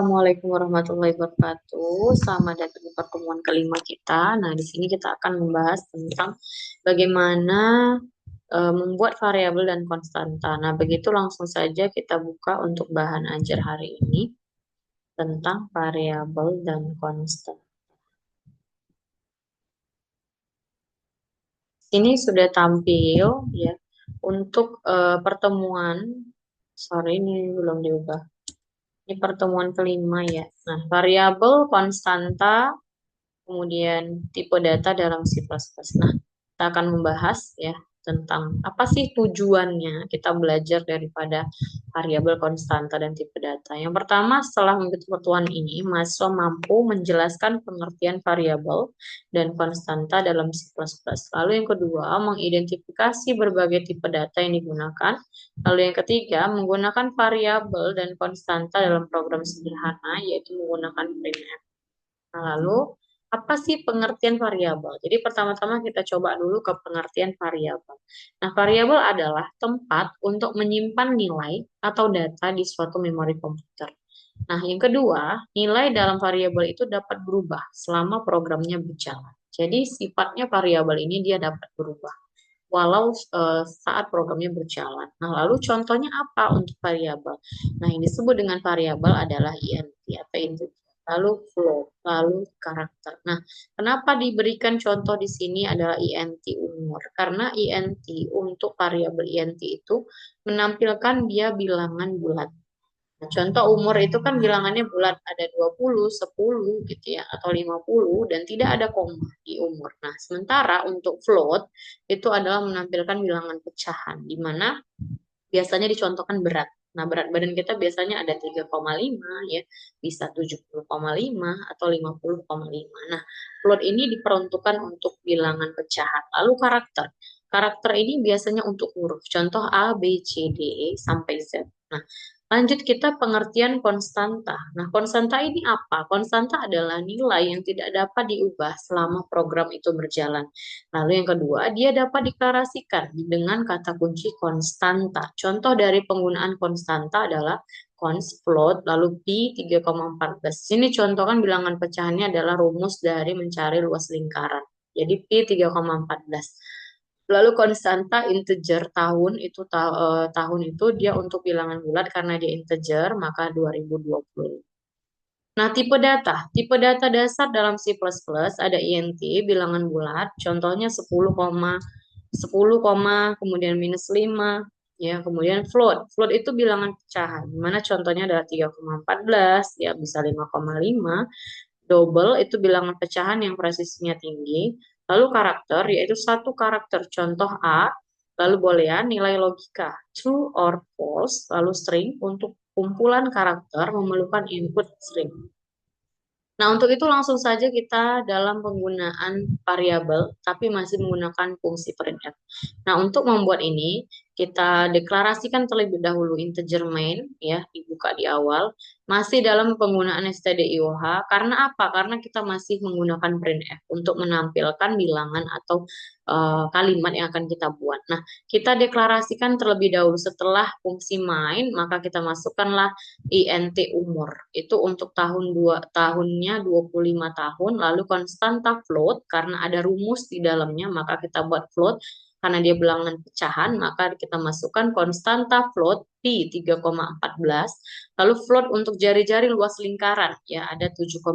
Assalamualaikum warahmatullahi wabarakatuh. Selamat datang di pertemuan kelima kita. Nah, di sini kita akan membahas tentang bagaimana membuat variabel dan konstanta. Nah, begitu langsung saja kita buka untuk bahan ajar hari ini tentang variabel dan konstan. Ini sudah tampil ya untuk pertemuan. Sorry, ini belum diubah. Ini pertemuan kelima ya. Nah, variabel, konstanta, kemudian tipe data dalam C++. Nah, kita akan membahas ya tentang apa sih tujuannya kita belajar daripada variabel konstanta dan tipe data. Yang pertama, setelah mengikuti pertemuan ini, mahasiswa mampu menjelaskan pengertian variabel dan konstanta dalam C++. Lalu yang kedua, mengidentifikasi berbagai tipe data yang digunakan. Lalu yang ketiga, menggunakan variabel dan konstanta dalam program sederhana, yaitu menggunakan printf. Nah, lalu apa sih pengertian variabel? Jadi pertama-tama kita coba dulu ke pengertian variabel. Nah, variabel adalah tempat untuk menyimpan nilai atau data di suatu memori komputer. Nah, yang kedua, nilai dalam variabel itu dapat berubah selama programnya berjalan. Jadi sifatnya variabel ini dia dapat berubah walau saat programnya berjalan. Nah, lalu contohnya apa untuk variabel? Nah, yang disebut dengan variabel adalah int atau integer, lalu float, lalu karakter. Nah, kenapa diberikan contoh di sini adalah int umur? Karena int untuk variabel int itu menampilkan dia bilangan bulat. Nah, contoh umur itu kan bilangannya bulat, ada 20, 10 gitu ya, atau 50 dan tidak ada koma di umur. Nah, sementara untuk float itu adalah menampilkan bilangan pecahan, di mana biasanya dicontohkan berat. Nah, berat badan kita biasanya ada 3,5 ya, bisa 70,5 atau 50,5. Nah, float ini diperuntukkan untuk bilangan pecahan. Lalu karakter. Karakter ini biasanya untuk huruf. Contoh A, B, C, D, E, sampai Z. Nah, lanjut kita pengertian konstanta. Nah, konstanta ini apa? Konstanta adalah nilai yang tidak dapat diubah selama program itu berjalan. Lalu yang kedua, dia dapat deklarasikan dengan kata kunci konstanta. Contoh dari penggunaan konstanta adalah const float, lalu pi 3,14. Sini contoh kan bilangan pecahannya adalah rumus dari mencari luas lingkaran. Jadi pi 3,14. Lalu konstanta integer tahun itu tahun itu dia untuk bilangan bulat karena dia integer maka 2020. Nah, tipe data dasar dalam C++ ada int bilangan bulat, contohnya 10, kemudian minus 5, ya, kemudian float. Float itu bilangan pecahan, mana contohnya adalah 3,14, ya bisa 5,5. Double itu bilangan pecahan yang presisinya tinggi. Lalu karakter yaitu satu karakter contoh A, lalu boolean nilai logika true or false, lalu string untuk kumpulan karakter memerlukan input string. Nah, untuk itu langsung saja kita dalam penggunaan variabel, tapi masih menggunakan fungsi printf. Nah, untuk membuat ini, kita deklarasikan terlebih dahulu integer main, ya, dibuka di awal, masih dalam penggunaan stdioh. Karena apa? Karena kita masih menggunakan printf untuk menampilkan bilangan atau kalimat yang akan kita buat. Nah, kita deklarasikan terlebih dahulu setelah fungsi main, maka kita masukkanlah int umur itu untuk tahunnya 25 tahun, lalu konstanta float karena ada rumus di dalamnya maka kita buat float, karena dia bilangan pecahan maka kita masukkan konstanta float pi 3,14, lalu float untuk jari-jari luas lingkaran ya ada 7,0.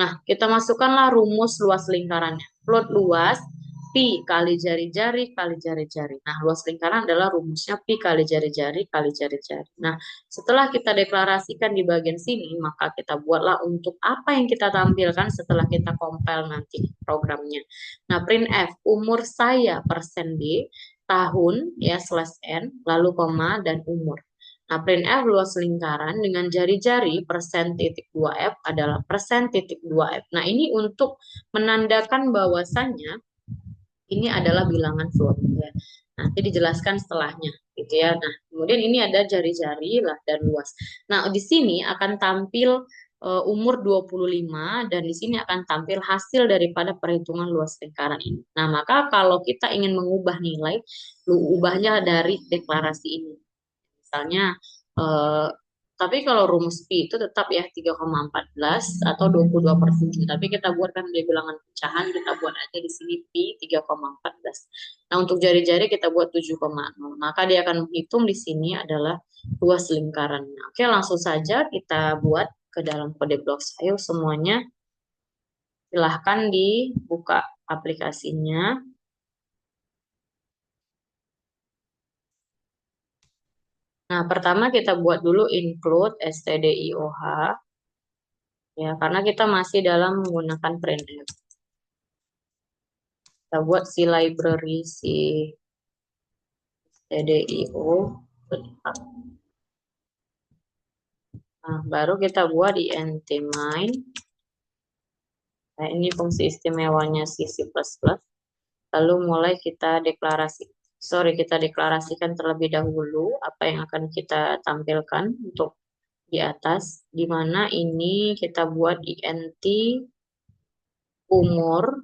Nah, kita masukkanlah rumus luas lingkarannya. Float luas pi kali jari-jari kali jari-jari. Nah, luas lingkaran adalah rumusnya pi kali jari-jari kali jari-jari. Nah, setelah kita deklarasikan di bagian sini, maka kita buatlah untuk apa yang kita tampilkan setelah kita compile nanti programnya. Nah, printf umur saya persen %d, tahun ya slash n, lalu koma dan umur. Nah, printf luas lingkaran dengan jari-jari persen titik 2f adalah persen titik 2f. Nah, ini untuk menandakan bahwasannya ini adalah bilangan float ya. Nanti dijelaskan setelahnya gitu ya. Nah, kemudian ini ada jari-jari lah dan luas. Nah, di sini akan tampil umur 25 dan di sini akan tampil hasil daripada perhitungan luas lingkaran ini. Nah, maka kalau kita ingin mengubah nilai, lu ubahnya dari deklarasi ini. Misalnya Tapi kalau rumus Pi itu tetap ya 3,14 atau 22/7. Tapi kita buat kan dia bilangan pecahan, kita buat aja di sini Pi 3,14. Nah, untuk jari-jari kita buat 7,0. Maka dia akan menghitung di sini adalah luas lingkarannya. Oke, langsung saja kita buat ke dalam kode blok. Ayo semuanya silahkan dibuka aplikasinya. Nah, pertama kita buat dulu include stdioh ya, karena kita masih dalam menggunakan printf. Kita buat si library si stdio. Nah, baru kita buat int main. Nah, ini fungsi istimewanya si C++. Lalu mulai kita kita deklarasikan terlebih dahulu apa yang akan kita tampilkan untuk di atas, di mana ini kita buat int umur.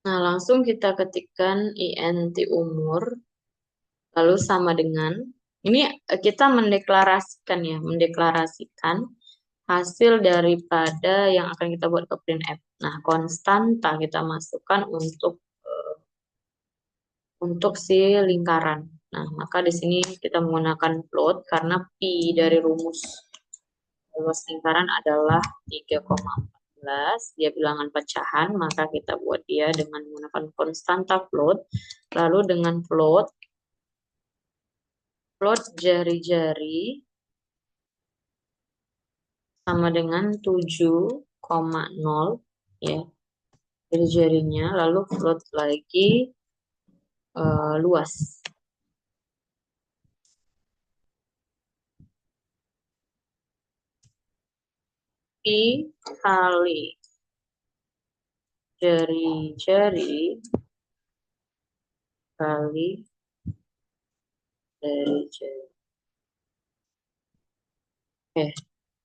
Nah, langsung kita ketikkan int umur, lalu sama dengan, ini kita mendeklarasikan hasil daripada yang akan kita buat ke printf. Nah, konstanta kita masukkan untuk si lingkaran. Nah, maka di sini kita menggunakan float karena pi dari rumus luas lingkaran adalah 3,14. Dia bilangan pecahan, maka kita buat dia dengan menggunakan konstanta float. Lalu dengan float jari-jari sama dengan 7,0 ya. Jari-jarinya, lalu float lagi luas. Pi kali jari-jari kali jari-jari. Oke.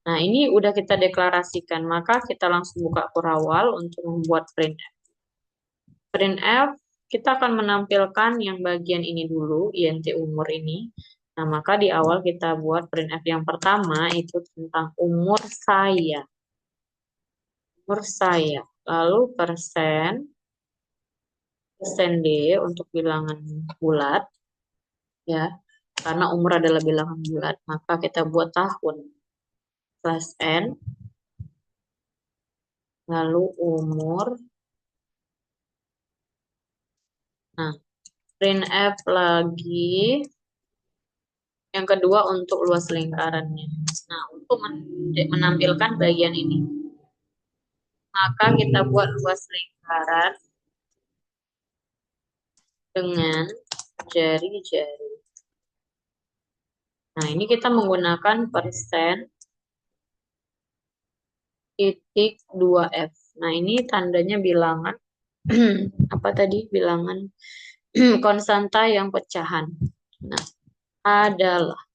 Nah, ini udah kita deklarasikan, maka kita langsung buka kurawal untuk membuat printf. Printf kita akan menampilkan yang bagian ini dulu, int umur ini. Nah, maka di awal kita buat printf yang pertama itu tentang umur saya. Umur saya. Lalu persen D untuk bilangan bulat. Ya, karena umur adalah bilangan bulat, maka kita buat tahun. /n. Lalu umur. Nah, printf lagi. Yang kedua untuk luas lingkarannya. Nah, untuk menampilkan bagian ini, maka kita buat luas lingkaran dengan jari-jari. Nah, ini kita menggunakan persen titik 2F. Nah, ini tandanya bilangan apa tadi? Bilangan konstanta yang pecahan. Nah, adalah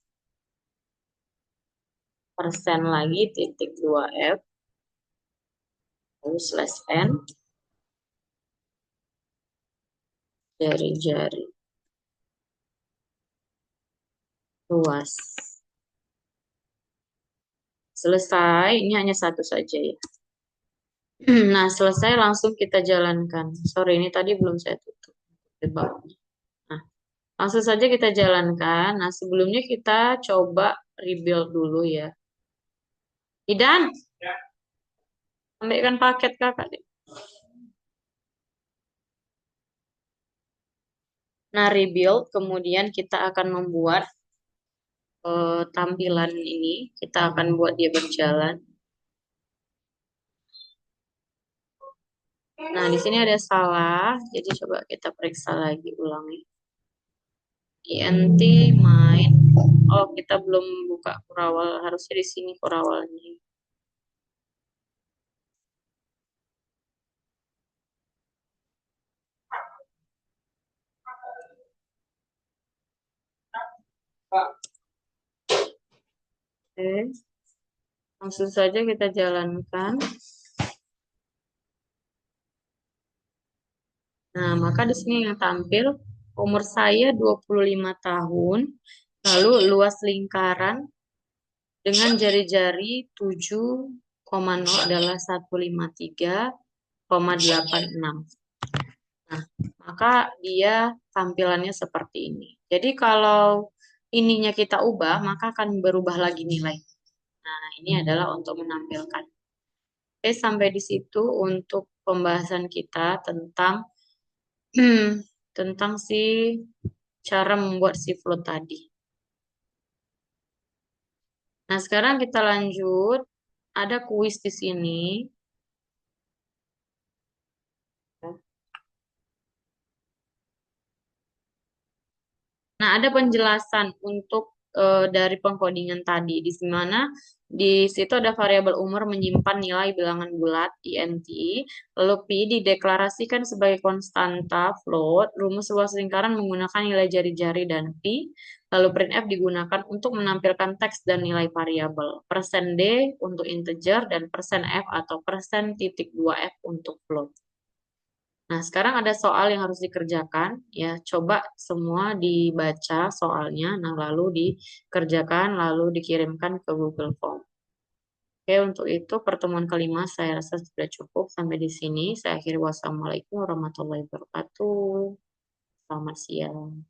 persen lagi titik 2F lalu /n jari-jari luas. Selesai, ini hanya satu saja ya. Nah, selesai langsung kita jalankan. Sorry, ini tadi belum saya tutup. Nah, langsung saja kita jalankan. Nah, sebelumnya kita coba rebuild dulu ya. Idan, ambilkan paket kakak deh. Nah, rebuild, kemudian kita akan membuat tampilan ini. Kita akan buat dia berjalan. Nah, di sini ada salah, jadi coba kita periksa lagi ulangi. int main. Oh, kita belum buka kurawal, harusnya di sini kurawalnya. Oke, langsung saja kita jalankan. Nah, maka di sini yang tampil umur saya 25 tahun, lalu luas lingkaran dengan jari-jari 7,0 adalah 153,86. Nah, maka dia tampilannya seperti ini. Jadi kalau ininya kita ubah, maka akan berubah lagi nilai. Nah, ini adalah untuk menampilkan. Oke, sampai di situ untuk pembahasan kita tentang tentang si cara membuat si float tadi. Nah, sekarang kita lanjut. Ada kuis di sini. Nah, ada penjelasan untuk dari pengkodingan tadi, di mana di situ ada variabel umur menyimpan nilai bilangan bulat int, lalu pi dideklarasikan sebagai konstanta float, rumus luas lingkaran menggunakan nilai jari-jari dan pi, lalu printf digunakan untuk menampilkan teks dan nilai variabel, persen %d untuk integer dan persen %f atau persen titik 2f untuk float. Nah, sekarang ada soal yang harus dikerjakan. Ya, coba semua dibaca soalnya, nah lalu dikerjakan, lalu dikirimkan ke Google Form. Oke, untuk itu pertemuan kelima saya rasa sudah cukup. Sampai di sini. Saya akhiri. Wassalamualaikum warahmatullahi wabarakatuh. Selamat siang.